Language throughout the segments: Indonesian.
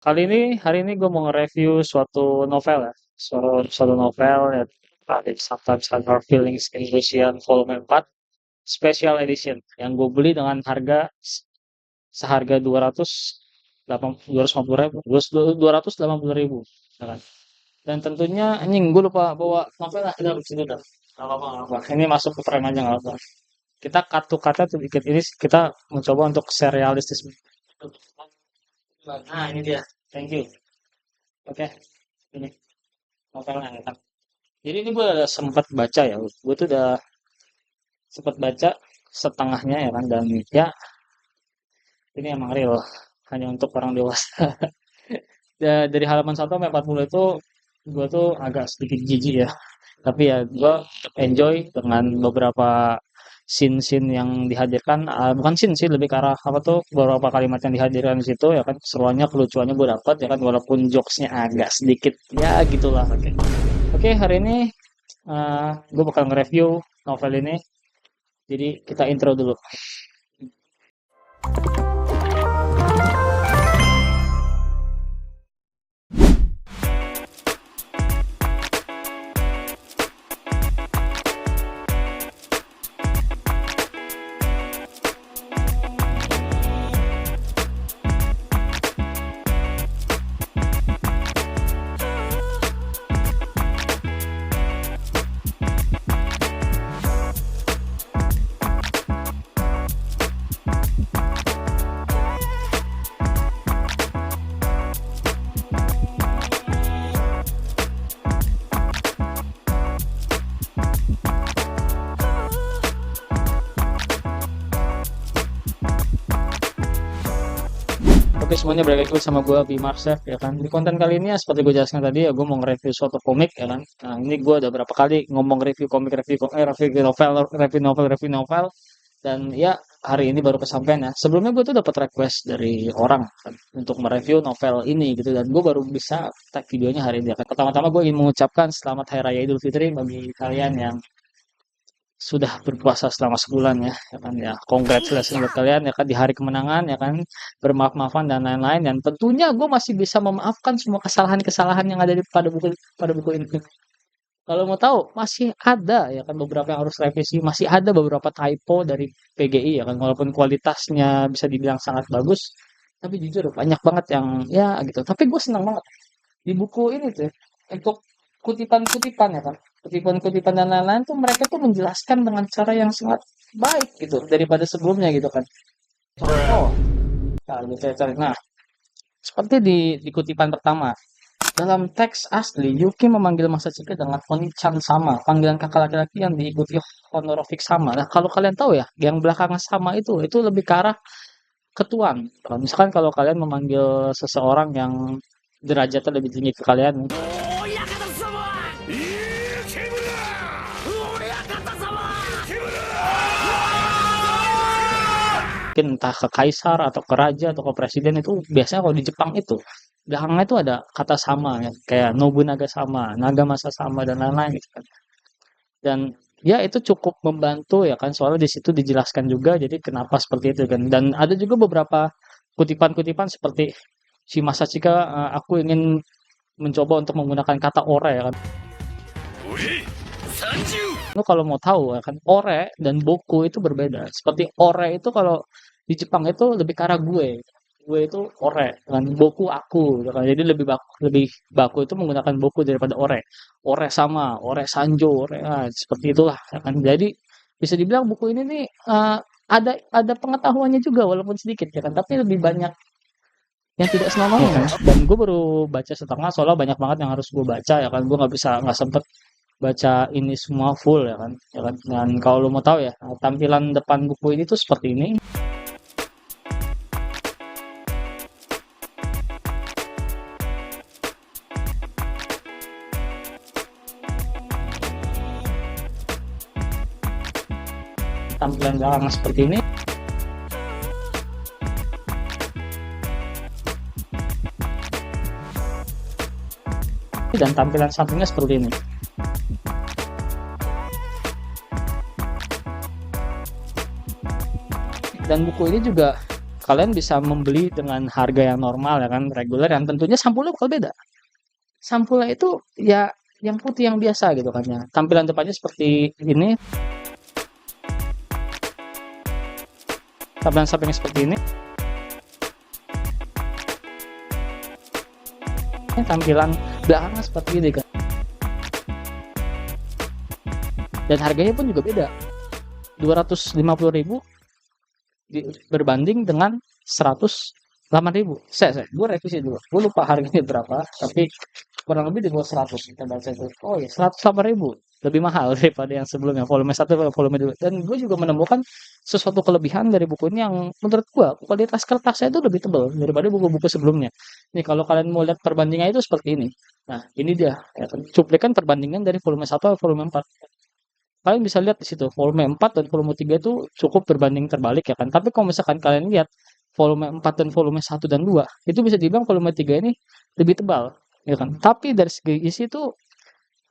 Hari ini gue mau nge-review suatu novel ya. Suatu novel ya. Sometimes Hard Feelings in Russian Volume 4 Special Edition yang gue beli dengan harga seharga 250 ribu, 280 ribu, ya kan? Dan tentunya anjing gue lupa bawa novel lah, kita sini dah. Gak apa-apa, gak apa. Ini masuk ke frame aja nggak apa. Kita cut to cut tuh dikit ini kita mencoba untuk serialistis. Nah ini dia, thank you. Oke, ini novelnya ya kan. Jadi ini gue udah sempat baca ya, gue tuh udah sempat baca setengahnya ya kan, dan ya ini emang real hanya untuk orang dewasa. Dari halaman 1 sampai 40 itu gue tuh agak sedikit jijik ya, tapi ya gue enjoy dengan beberapa scene-scene yang dihadirkan. Bukan scene sih, lebih ke arah apa tuh, beberapa kalimat yang dihadirkan di situ ya kan, keseruannya, kelucuannya gue dapet ya kan, walaupun jokesnya agak sedikit ya gitulah. Oke, hari ini gue bakal nge-review novel ini. Jadi kita intro dulu. Oke semuanya, balik lagi sama gue Bimar Chef ya kan. Di konten kali ini ya seperti gue jelaskan tadi ya, gue mau nge-review suatu komik ya kan. Nah ini gue udah berapa kali ngomong review komik, review novel, dan ya hari ini baru kesampaian ya. Sebelumnya gue tuh dapat request dari orang kan, untuk mereview novel ini gitu, dan gue baru bisa tag videonya hari ini ya kan. Pertama-tama gue ingin mengucapkan selamat Hari Raya Idul Fitri bagi kalian yang sudah berpuasa selama sebulan ya kan, ya congratulations buat kalian ya kan, di hari kemenangan ya kan, bermaaf-maafan dan lain-lain, dan tentunya gue masih bisa memaafkan semua kesalahan-kesalahan yang ada pada buku ini. Kalau mau tahu masih ada ya kan beberapa yang harus revisi, masih ada beberapa typo dari PGI ya kan, walaupun kualitasnya bisa dibilang sangat bagus, tapi jujur banyak banget yang ya gitu. Tapi gue senang banget di buku ini tuh untuk kutipan-kutipan ya kan, kutipan-kutipan dan lain-lain tuh mereka tuh menjelaskan dengan cara yang sangat baik gitu daripada sebelumnya gitu kan. Contoh, nah, gitu ya, nah seperti di kutipan pertama, dalam teks asli Yuki memanggil Masachika dengan Oni-chan sama, panggilan kakak laki-laki yang diikuti honorific sama. Nah kalau kalian tahu ya, yang belakangan sama itu lebih ke arah ketuan. Kalau misalkan kalau kalian memanggil seseorang yang derajatnya lebih tinggi ke kalian, mungkin entah ke kaisar atau ke raja atau ke presiden, itu biasanya kalau di Jepang itu belakangnya itu ada kata sama ya, kayak Nobunaga sama, Nagamasa sama, dan lain-lain gitu kan. Dan ya itu cukup membantu ya kan, soalnya di situ dijelaskan juga jadi kenapa seperti itu kan. Dan ada juga beberapa kutipan-kutipan seperti si Masachika, aku ingin mencoba untuk menggunakan kata ore ya kan. Lu kalau mau tahu ya kan, ore dan boku itu berbeda. Seperti ore itu kalau di Jepang itu lebih ke arah gue. Gue itu ore, kan boku aku gitu kan. Jadi lebih baku itu menggunakan boku daripada ore. Ore sama, ore sanjo, ore seperti itulah ya kan. Jadi bisa dibilang buku ini nih ada pengetahuannya juga walaupun sedikit ya kan, tapi lebih banyak yang tidak selamanya kan. Dan gue baru baca setengah soalnya banyak banget yang harus gue baca ya kan. Gue nggak sempet baca ini semua full ya kan, ya kan. Dan kalau lo mau tahu ya, tampilan depan buku ini tuh seperti ini. Tampilan belakang seperti ini. Dan tampilan sampingnya seperti ini. Dan buku ini juga kalian bisa membeli dengan harga yang normal ya kan, reguler, yang tentunya sampulnya bakal beda. Sampulnya itu ya yang putih yang biasa gitu kan ya. Tampilan depannya seperti ini, tampilan sampingnya seperti ini, tampilan belakangnya seperti ini kan. Dan harganya pun juga beda. 250.000 berbanding dengan 108.000. Gue revisi dulu. Gue lupa harganya berapa, tapi kurang lebih di bawah 100 kita baca itu. Oh ya, 108.000 lebih mahal daripada yang sebelumnya, volume 1 atau volume 2. Dan gue juga menemukan sesuatu kelebihan dari buku ini yang menurut gue kualitas kertasnya itu lebih tebal daripada buku-buku sebelumnya. Nih kalau kalian mau lihat perbandingannya itu seperti ini. Nah, ini dia ya kan, cuplikan perbandingan dari volume 1 atau volume 4. Kalian bisa lihat di situ volume 4 dan volume 3 itu cukup berbanding terbalik ya kan. Tapi kalau misalkan kalian lihat volume 4 dan volume 1 dan 2, itu bisa dibilang volume 3 ini lebih tebal ya kan. Tapi dari segi isi itu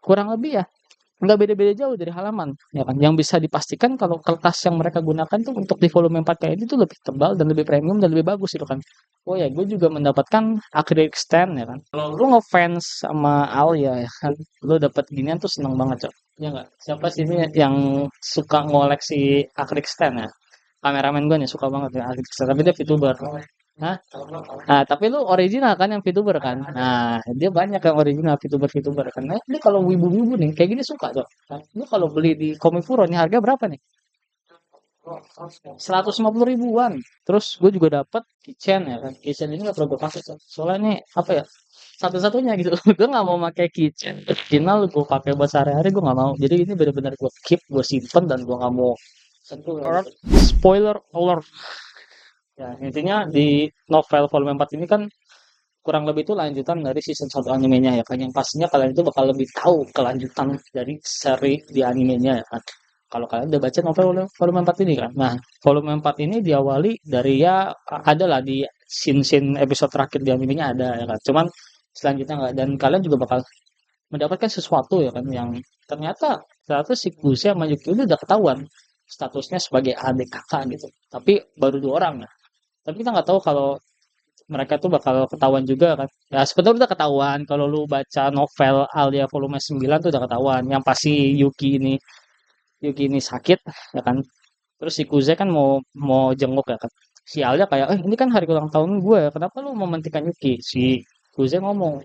kurang lebih ya nggak beda-beda jauh dari halaman ya kan. Yang bisa dipastikan kalau kertas yang mereka gunakan tuh untuk di volume 4 kayak ini tuh lebih tebal dan lebih premium dan lebih bagus gitu kan. Oh ya, gue juga mendapatkan acrylic stand ya kan. Kalau lu ngefans sama Alia ya kan, lu dapat ginian tuh seneng banget, Cok. Ya nggak? Siapa sih ini yang suka ngoleksi acrylic stand ya? Kameramen gue nih suka banget ya acrylic stand, tapi dia VTuber. Hah? Nah, tapi lu original kan yang VTuber kan? Nah, dia banyak yang original VTuber-VTuber kan. Nah, ini kalau wibu-wibu nih, kayak gini suka dong. Nah, lu kalau beli di Komifuro nih harga berapa nih? 150.000-an. Terus gue juga dapat keychain ya kan. Keychain ini gak perlu gue pakai, Cok. Soalnya ini apa ya? Satu-satunya gitu. Gue nggak mau pakai keychain original gue pakai buat sehari-hari, gue nggak mau. Jadi ini benar-benar gue keep, gue simpen, dan gue nggak mau sentuh. Spoiler alert. Ya, intinya di novel volume 4 ini kan kurang lebih itu lanjutan dari season 1 animenya ya kan, yang pastinya kalian itu bakal lebih tahu kelanjutan dari seri di animenya ya kan, kalau kalian udah baca novel volume 4 ini kan. Nah, volume 4 ini diawali dari ya ada lah di scene-scene episode terakhir di animenya ada ya kan, cuman selanjutnya nggak. Dan kalian juga bakal mendapatkan sesuatu ya kan, yang ternyata si Guze sama Yuki itu udah ketahuan statusnya sebagai adik kakak gitu, tapi baru 2 orang ya. Tapi kita nggak tahu kalau mereka tuh bakal ketahuan juga kan. Ya sebetulnya udah ketahuan kalau lu baca novel Alia volume 9 tuh udah ketahuan. Yang pasti Yuki ini sakit ya kan. Terus si Kuze kan mau mau jenguk ya kan. Si Alia kayak, ini kan hari ulang tahun gue, kenapa lu mementingkan Yuki?" Si Kuze ngomong,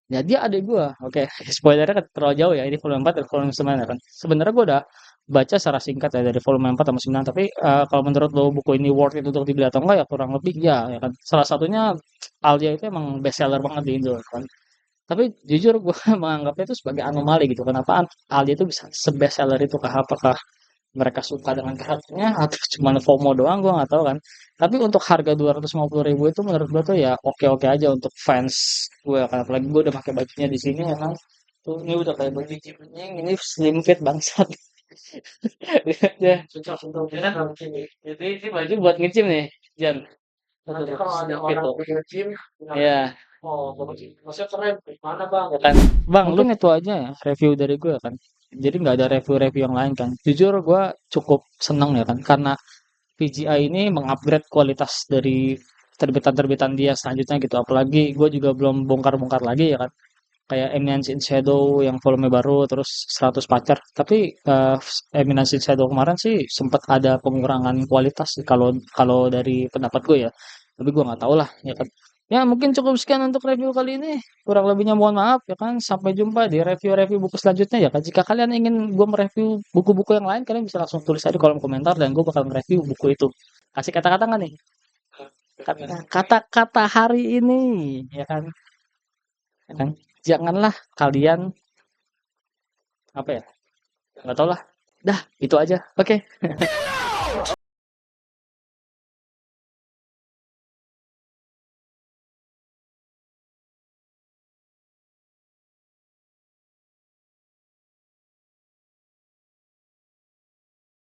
"Ya dia adik gue." Oke, spoilernya kan terlalu jauh ya, ini volume 4 dan volume 9 ya kan. Sebenarnya gue udah baca secara singkat ya dari volume 4 sama 9, tapi kalau menurut lo buku ini worth it untuk dibeli atau enggak, ya kurang lebih ya kan. Salah satunya Alia itu emang best seller banget di Indo kan. Tapi jujur gue menganggapnya itu sebagai anomali gitu. Kenapa Alia itu bisa se-best seller itu? Apakah mereka suka dengan karakternya atau cuma FOMO doang, gue nggak tahu kan. Tapi untuk harga 250.000 itu menurut gue tuh ya oke-oke aja untuk fans gue kan. Apalagi gue udah pakai bajunya di sini ya kan. Tuh ini udah kayak baju gymnya, ini slim fit bangsat. Ya, jadi ini baju buat nge-gym nih, Jan. Nanti kalau ada orang nge-gym, ya. Oh, maksudnya keren. Mana bang? Ya kan, bang, mungkin itu aja ya review dari gue kan. Jadi nggak ada review-review yang lain kan. Jujur gue cukup seneng ya kan, karena VGI ini mengupgrade kualitas dari terbitan-terbitan dia selanjutnya gitu. Apalagi gue juga belum bongkar-bongkar lagi ya kan, kayak Eminence in Shadow yang volume baru, terus 100 pacar. Tapi Eminence in Shadow kemarin sih sempat ada pengurangan kualitas sih, kalau kalau dari pendapat gue ya. Tapi gue nggak tahu lah ya kan. Ya mungkin cukup sekian untuk review kali ini. Kurang lebihnya mohon maaf ya kan. Sampai jumpa di review-review buku selanjutnya ya kan. Jika kalian ingin gue mereview buku-buku yang lain, kalian bisa langsung tulis aja di kolom komentar dan gue bakal mereview buku itu. Kasih kata-kata nggak nih? Kata-kata hari ini ya kan. Ya kan? Janganlah kalian apa ya? Nggak tahu lah. Dah, itu aja. Oke.